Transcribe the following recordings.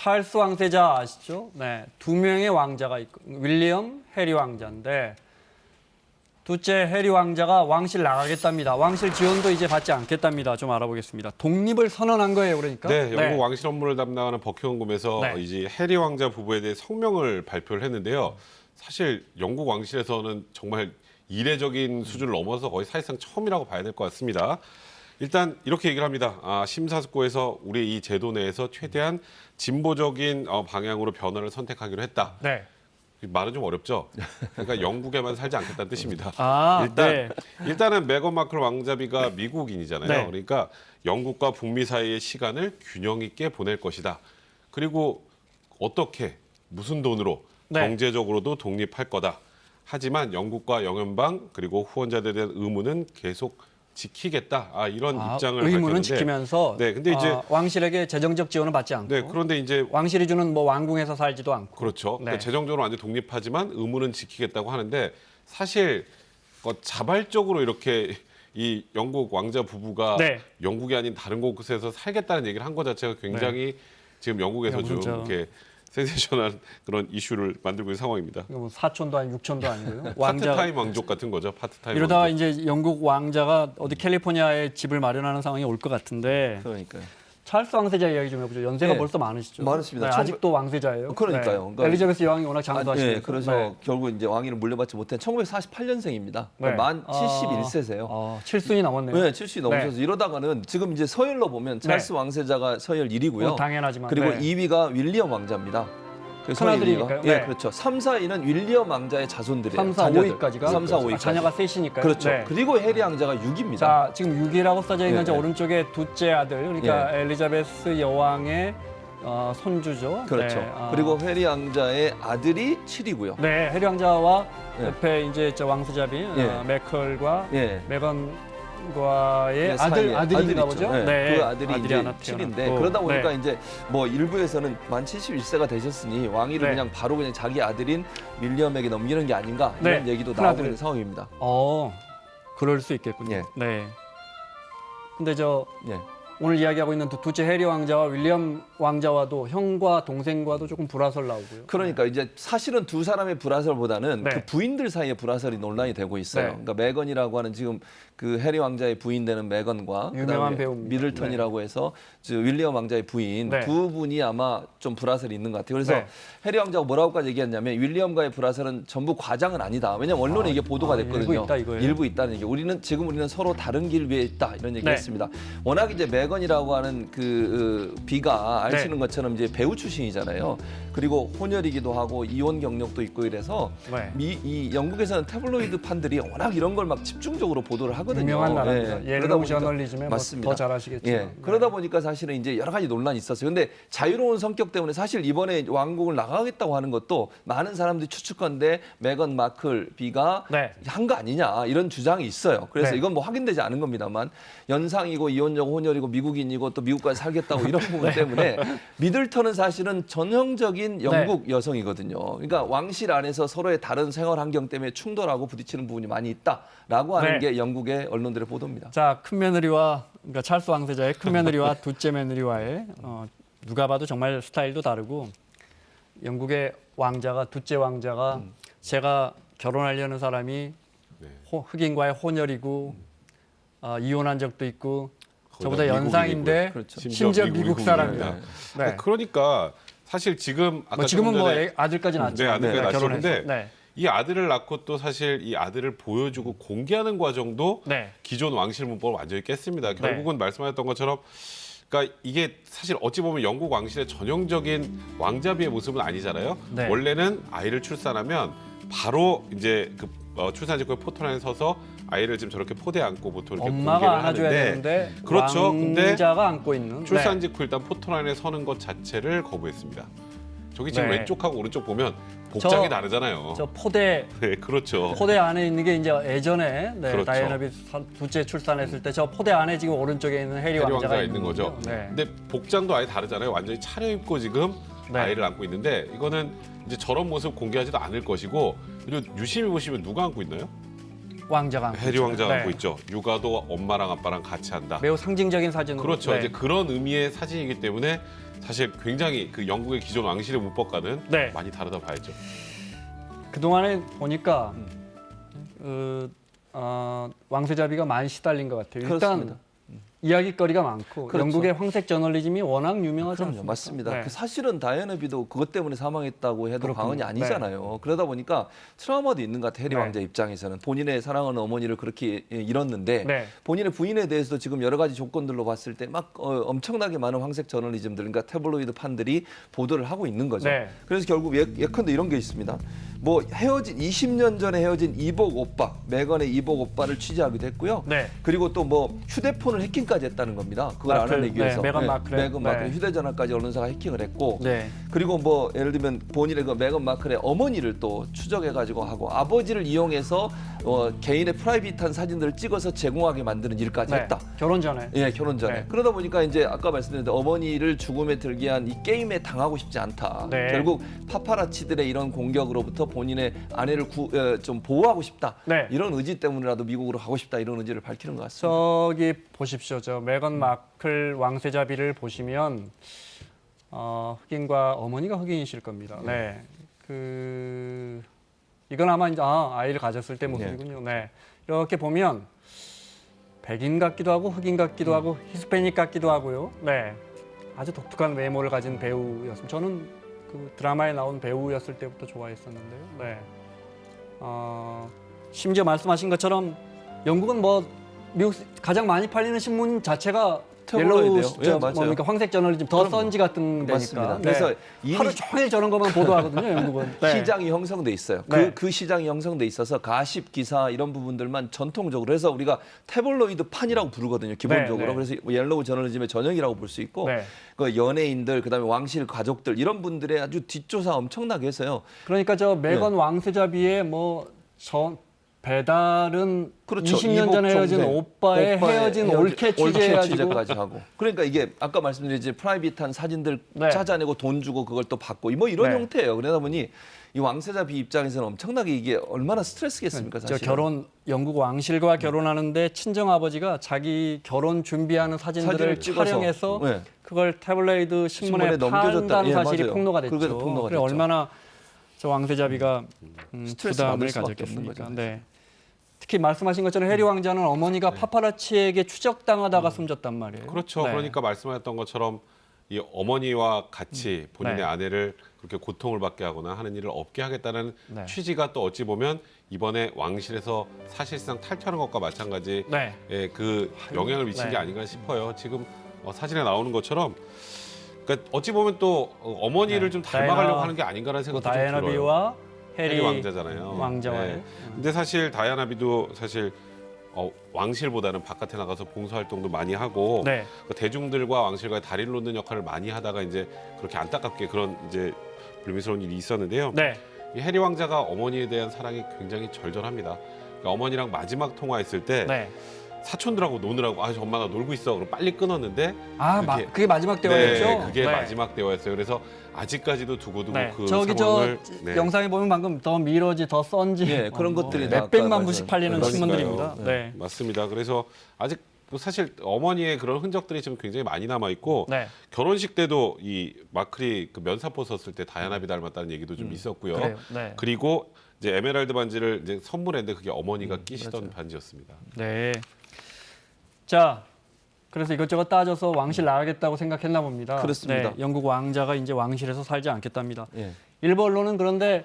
찰스 왕세자 아시죠? 네, 두 명의 왕자가 있고 윌리엄, 해리 왕자인데 둘째 해리 왕자가 왕실 나가겠답니다. 왕실 지원도 이제 받지 않겠답니다. 좀 알아보겠습니다. 독립을 선언한 거예요, 그러니까. 네, 영국 왕실 업무를 담당하는 버킹엄宮에서 네. 이제 해리 왕자 부부에 대해 성명을 발표를 했는데요. 사실 영국 왕실에서는 정말 이례적인 수준을 넘어서 거의 사실상 처음이라고 봐야 될 것 같습니다. 일단 이렇게 얘기를 합니다. 심사숙고해서 우리 이 제도 내에서 최대한 진보적인 방향으로 변화를 선택하기로 했다. 네. 말은 좀 어렵죠. 그러니까 영국에만 살지 않겠다는 뜻입니다. 네. 일단은 메건 마클 왕자비가 미국인이잖아요. 네. 그러니까 영국과 북미 사이의 시간을 균형 있게 보낼 것이다. 그리고 어떻게 무슨 돈으로 네. 경제적으로도 독립할 거다. 하지만 영국과 영연방 그리고 후원자들에 대한 의무는 계속 지키겠다. 이런 입장을 의무는 밝혔는데 지키면서 네, 근데 이제 왕실에게 재정적 지원을 받지 않고 네, 그런데 이제 왕실이 주는 뭐 왕궁에서 살지도 않고 그렇죠. 네. 그러니까 재정적으로 완전 독립하지만 의무는 지키겠다고 하는데 사실 자발적으로 이렇게 이 영국 왕자 부부가 네. 영국이 아닌 다른 곳에서 살겠다는 얘기를 한 것 자체가 굉장히 지금 영국에서 좀 그렇죠. 이렇게 센세이션한 그런 이슈를 만들고 있는 상황입니다. 이거 뭐 사촌도 아니고 육촌도 아니고요. 파트타임 왕족 같은 거죠. 파트타임 이러다가 왕족. 이제 영국 왕자가 어디 캘리포니아에 집을 마련하는 상황이 올 것 같은데 그러니까요. 찰스 왕세자 이야기 좀 해보죠. 연세가 네. 벌써 많으시죠? 많으십니다. 네, 아직도 왕세자예요. 그러니까요. 네. 그러니까 엘리자베스 여왕이 워낙 장수하시고 예, 그래서 결국 이제 왕위를 물려받지 못한 1948년생입니다. 네. 만 71세세요. 7순이 넘었네요. 네, 70이 넘으셔서 이러다가는 지금 이제 서열로 보면 찰스 왕세자가 서열 1위고요. 당연하지만 그리고 네. 2위가 윌리엄 왕자입니다. 큰아들이니까요. 예, 네. 그렇죠. 3, 4위는 윌리엄 왕자의 자손들이에요. 3, 4, 자녀들. 5위까지가 3, 4, 5위까지. 자녀가 셋이니까요. 그렇죠. 네. 그리고 해리 왕자가 6위입니다. 자, 지금 6위라고 써져 있는 예, 저 예. 오른쪽에 둘째 아들, 그러니까 엘리자베스 여왕의 손주죠. 그렇죠. 네, 그리고 해리 왕자의 아들이 7위고요. 네, 해리 왕자와 예. 옆에 이제 저 왕세자비 예. 매컬과 예. 메건과의 네, 사이에 아들인가 있죠. 보죠. 네. 그 아들이 이제 하나 7인데 태어났고. 그러다 보니까 네. 이제 뭐 일부에서는 만 71세가 되셨으니 왕위를 네. 그냥 바로 그냥 자기 아들인 윌리엄에게 넘기는 게 아닌가 네. 이런 얘기도 큰 나오고 아들. 있는 상황입니다. 그럴 수 있겠군요. 예. 네. 근데 저 예. 오늘 이야기하고 있는 둘째 해리 왕자와 윌리엄 왕자와도 형과 동생과도 조금 불화설 나오고요. 그러니까 이제 사실은 두 사람의 불화설보다는 네. 그 부인들 사이의 불화설이 논란이 되고 있어요. 네. 그러니까 메건이라고 하는 지금 그 해리 왕자의 부인 되는 메건과 유명한 그다음에 배우입니다. 미들턴이라고 해서 저 윌리엄 왕자의 부인 네. 두 분이 아마 좀 불화설이 있는 것 같아요. 그래서 네. 해리 왕자가 뭐라고까지 얘기했냐면 윌리엄과의 불화설은 전부 과장은 아니다. 왜냐면 언론에 이게 보도가 됐거든요. 일부 있다 이거예요. 일부 있다는 얘기. 우리는 서로 다른 길 위에 있다 이런 네. 얘기했습니다. 워낙 이제 메건이라고 하는 그 비가 아시는 네. 것처럼 이제 배우 출신이잖아요. 그리고 혼혈이기도 하고 이혼 경력도 있고 이래서 네. 이 영국에서는 태블로이드 판들이 워낙 이런 걸 막 집중적으로 보도를 하거든요. 유명한 나라입니다. 예. 옐로우 저널리즘에 맞습니다. 더 잘하시겠죠. 예. 그러다 보니까 사실은 이제 여러 가지 논란이 있었어요. 근데 자유로운 성격 때문에 사실 이번에 왕국을 나가겠다고 하는 것도 많은 사람들이 추측컨대 메건 마클 비가 네. 한 거 아니냐 이런 주장이 있어요. 그래서 네. 이건 뭐 확인되지 않은 겁니다만 연상이고 이혼녀고 혼혈이고 미국인이고 또 미국까지 살겠다고 이런 부분 때문에 미들턴은 사실은 전형적인 영국 여성이거든요. 그러니까 왕실 안에서 서로의 다른 생활 환경 때문에 충돌하고 부딪히는 부분이 많이 있다라고 하는 네. 게 영국의 언론들의 보도입니다. 자, 큰 며느리와 그러니까 찰스 왕세자의 큰 며느리와 둘째 며느리와의 누가 봐도 정말 스타일도 다르고 영국의 왕자가 둘째 왕자가 제가 결혼하려는 사람이 네. 흑인과의 혼혈이고 이혼한 적도 있고 저보다 거기다 연상인데 미국인이고요. 그렇죠. 심지어 미국 사람이다. 네. 네. 그러니까 사실 지금 아까 지금은 조금 뭐 전에 아들까지 낳았죠. 네, 아들까지 낳았죠. 결혼해서. 근데 네. 이 아들을 낳고 또 사실 이 아들을 보여주고 공개하는 과정도 네. 기존 왕실 문법을 완전히 깼습니다. 결국은 말씀하셨던 것처럼 그러니까 이게 사실 어찌 보면 영국 왕실의 전형적인 왕자비의 모습은 아니잖아요. 네. 원래는 아이를 출산하면 바로 이제 그 출산직후에 포털란에 서서 아이를 지금 저렇게 포대에 안고 보통 이렇게 엄마가 공개를 안아줘야 하는데 되는데 그렇죠. 근데 왕자가 안고 있는 출산 직후 일단 포털란에 서는 것 자체를 거부했습니다. 저기 지금 네. 왼쪽하고 오른쪽 보면 복장이 다르잖아요. 저 포대 네, 그렇죠. 포대 안에 있는 게 이제 예전에 그렇죠. 다이애나비 둘째 출산했을 때 저 포대 안에 지금 오른쪽에 있는 해리 해리 왕자가 왕자가 있는 거죠. 네. 근데 복장도 아예 다르잖아요. 완전히 차려입고 지금 네. 아이를 안고 있는데 이거는 이제 저런 모습 공개하지도 않을 것이고 그리고 유심히 보시면 누가 안고 있나요? 왕자가 안고 해리 있죠. 왕자가 네. 안고 있죠. 육아도 엄마랑 아빠랑 같이 한다. 매우 상징적인 사진으로. 그렇죠. 네. 이제 그런 의미의 사진이기 때문에 사실 굉장히 그 영국의 기존 왕실의 문법과는 네. 많이 다르다 봐야죠. 그동안에 보니까 왕세자비가 많이 시달린 것 같아요. 그렇습니다. 일단 이야기거리가 많고 그렇죠. 영국의 황색 저널리즘이 워낙 유명하지 그럼요, 않습니까? 맞습니다. 네. 그 사실은 다이애나 비도 그것 때문에 사망했다고 해도 그렇군요. 과언이 아니잖아요. 그러다 보니까 트라우마도 있는 것 같아요. 해리 네. 왕자 입장에서는 본인의 사랑하는 어머니를 그렇게 잃었는데 네. 본인의 부인에 대해서도 지금 여러 가지 조건들로 봤을 때 막 엄청나게 많은 황색 저널리즘들, 그러니까 태블로이드 판들이 보도를 하고 있는 거죠. 네. 그래서 결국 예컨대 이런 게 있습니다. 뭐 헤어진 20년 전에 헤어진 이복 오빠, 메건의 이복 오빠를 취재하기도 했고요. 네. 그리고 또 뭐 휴대폰을 해킹까지 했다는 겁니다. 그걸 마클, 알아내기 위해서. 네, 메건 마클의, 메건 마클의 네. 휴대전화까지 언론사가 해킹을 했고, 네. 그리고 뭐 예를 들면 본인의 그 메건 마클의 어머니를 또 추적해가지고 하고 아버지를 이용해서 개인의 프라이빗한 사진들을 찍어서 제공하게 만드는 일까지 네. 했다. 결혼 전에. 예, 결혼 전에. 네. 그러다 보니까 이제 아까 말씀드렸는데 어머니를 죽음에 들게 한 이 게임에 당하고 싶지 않다. 네. 결국 파파라치들의 이런 공격으로부터 본인의 아내를 좀 보호하고 싶다. 네. 이런 의지 때문이라도 미국으로 가고 싶다. 이런 의지를 밝히는 것 같습니다. 저기 보십시오. 저 메건 마클 왕세자비를 보시면 흑인과 어머니가 흑인이실 겁니다. 네. 이건 아마 이제 아이를 가졌을 때 모습이군요. 네. 이렇게 보면 백인 같기도 하고 흑인 같기도 하고 히스패닉 같기도 하고요. 네. 아주 독특한 외모를 가진 배우였습니다. 저는 그 드라마에 나온 배우였을 때부터 좋아했었는데요. 네. 심지어 말씀하신 것처럼 영국은 뭐 미국 가장 많이 팔리는 신문 자체가 태블로이드요. 옐로우 예, 맞아요. 뭡니까 황색 저널리즘 더 선지 같은 데니까. 맞습니다. 네. 그래서 이미 하루 종일 저런 것만 보도하거든요, 영국은. 네. 시장이 형성돼 있어요. 네. 그 시장이 형성돼 있어서 가십 기사 이런 부분들만 전통적으로 해서 우리가 태블로이드 판이라고 부르거든요. 기본적으로. 네, 네. 그래서 옐로우 저널리즘의 전형이라고 볼 수 있고 네. 그 연예인들 그다음에 왕실 가족들 이런 분들의 아주 뒷조사 엄청나게 해서요. 그러니까 저 메건 왕세자비의 배달은 그렇죠. 20년 전에 이복 헤어진 정생, 오빠의 헤어진 올케 취재해가지고 취재까지 하고. 그러니까 이게 아까 말씀드린 프라이빗한 사진들 네. 찾아내고 돈 주고 그걸 또 받고 뭐 이런 네. 형태예요. 그러다 보니 이 왕세자비 입장에서는 엄청나게 이게 얼마나 스트레스겠습니까, 저 사실. 영국 왕실과 결혼하는데 친정 아버지가 자기 결혼 준비하는 사진들을 사진을 찍어서. 촬영해서 네. 그걸 태블로이드 신문에 신문에 넘겨줬다. 판다는 예, 사실이 맞아요. 폭로가 됐죠. 그게 폭로가 그래 됐죠. 얼마나 저 왕세자비가 스트레스 부담을 받을 수밖에 없는 가졌겠습니까? 거죠. 네. 특히 말씀하신 것처럼 해리 왕자는 어머니가 파파라치에게 추적당하다가 숨졌단 말이에요. 그렇죠. 네. 그러니까 말씀하셨던 것처럼 이 어머니와 같이 본인의 네. 아내를 그렇게 고통을 받게 하거나 하는 일을 없게 하겠다는 네. 취지가 또 어찌 보면 이번에 왕실에서 사실상 탈퇴하는 것과 마찬가지의 네. 그 영향을 미친 네. 게 아닌가 싶어요. 지금 사진에 나오는 것처럼 그러니까 어찌 보면 또 어머니를 네. 좀 닮아가려고 다이애나- 하는 게 아닌가라는 그 생각도 좀 다이애나 들어요. 비와 해리 왕자잖아요. 왕자와의 근데 사실 다이애나 비도 사실 왕실보다는 바깥에 나가서 봉사활동도 많이 하고 네. 그 대중들과 왕실과의 다리를 놓는 역할을 많이 하다가 이제 그렇게 안타깝게 그런 이제 불미스러운 일이 있었는데요. 네. 이 해리 왕자가 어머니에 대한 사랑이 굉장히 절절합니다. 그러니까 어머니랑 마지막 통화했을 때 네. 사촌들하고 노느라고 엄마가 놀고 있어. 그럼 빨리 끊었는데 그게 마지막 대화였죠? 네, 그게 네. 마지막 대화였어요. 그래서 아직까지도 두고두고 네. 그 저기 상황을 영상에 보면 방금 더 미러지, 더 썬지 예, 그런 것들이 다 몇백만 아까 부씩 말씀- 팔리는 그러니까요. 신문들입니다. 네. 맞습니다. 그래서 아직 뭐 사실 어머니의 그런 흔적들이 지금 굉장히 많이 남아 있고 네. 결혼식 때도 이 마클이 그 면사포 썼을 때 다이애나 비 닮았다는 얘기도 좀 있었고요. 그래요. 네. 그리고 이제 에메랄드 반지를 이제 선물했는데 그게 어머니가 끼시던 반지였습니다. 네. 자, 그래서 이것저것 따져서 왕실 나가겠다고 생각했나 봅니다. 그렇습니다. 네, 영국 왕자가 이제 왕실에서 살지 않겠답니다. 예. 일부 언론은 그런데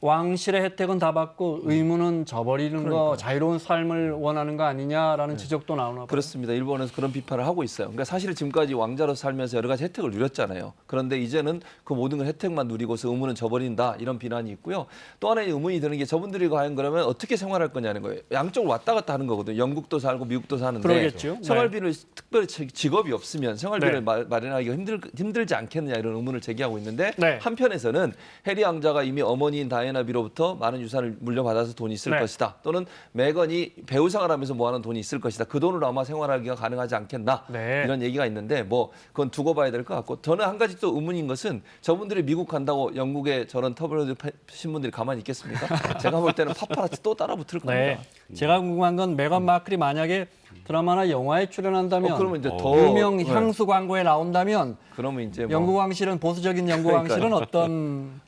왕실의 혜택은 다 받고 의무는 저버리는 거, 자유로운 삶을 원하는 거 아니냐라는 지적도 나오나 봐요. 그렇습니다. 일본에서 그런 비판을 하고 있어요. 그러니까 사실 지금까지 왕자로 살면서 여러 가지 혜택을 누렸잖아요. 그런데 이제는 그 모든 걸 혜택만 누리고서 의무는 저버린다 이런 비난이 있고요. 또 하나의 의문이 드는 게 저분들이 과연 그러면 어떻게 생활할 거냐는 거예요. 양쪽으로 왔다 갔다 하는 거거든요. 영국도 살고 미국도 사는데 그러겠죠. 생활비를 특별히 직업이 없으면 생활비를 네. 마련하기가 힘들지 않겠느냐 이런 의문을 제기하고 있는데 네. 한편에서는 해리 왕자가 이미 어머니인 다이애나 다이애나비로부터 많은 유산을 물려받아서 돈이 있을 네. 것이다. 또는 메건이 배우상을 하면서 모아놓은 돈이 있을 것이다. 그 돈으로 아마 생활하기가 가능하지 않겠나. 네. 이런 얘기가 있는데 뭐 그건 두고 봐야 될 것 같고 저는 한 가지 또 의문인 것은 저분들이 미국 간다고 영국에 저런 터블로이드 신문들이 가만히 있겠습니까? 제가 볼 때는 파파라치 또 따라붙을 겁니다. 네. 제가 궁금한 건 메건 마클이 만약에 드라마나 영화에 출연한다면 그러면 이제 더 유명 네. 향수 광고에 나온다면 그러면 이제 뭐 영국 왕실은 보수적인 영국 그러니까요. 왕실은 어떤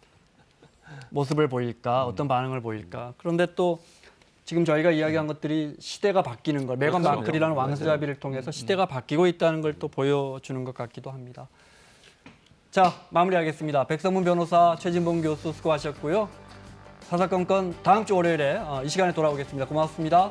모습을 보일까, 어떤 반응을 보일까. 그런데 또 지금 저희가 이야기한 것들이 시대가 바뀌는 걸 메건 그렇죠. 마클이라는 왕세자비를 통해서 시대가 바뀌고 있다는 걸 또 보여주는 것 같기도 합니다. 자, 마무리하겠습니다. 백성문 변호사, 최진봉 교수 수고하셨고요. 사사건건 다음 주 월요일에 이 시간에 돌아오겠습니다. 고맙습니다.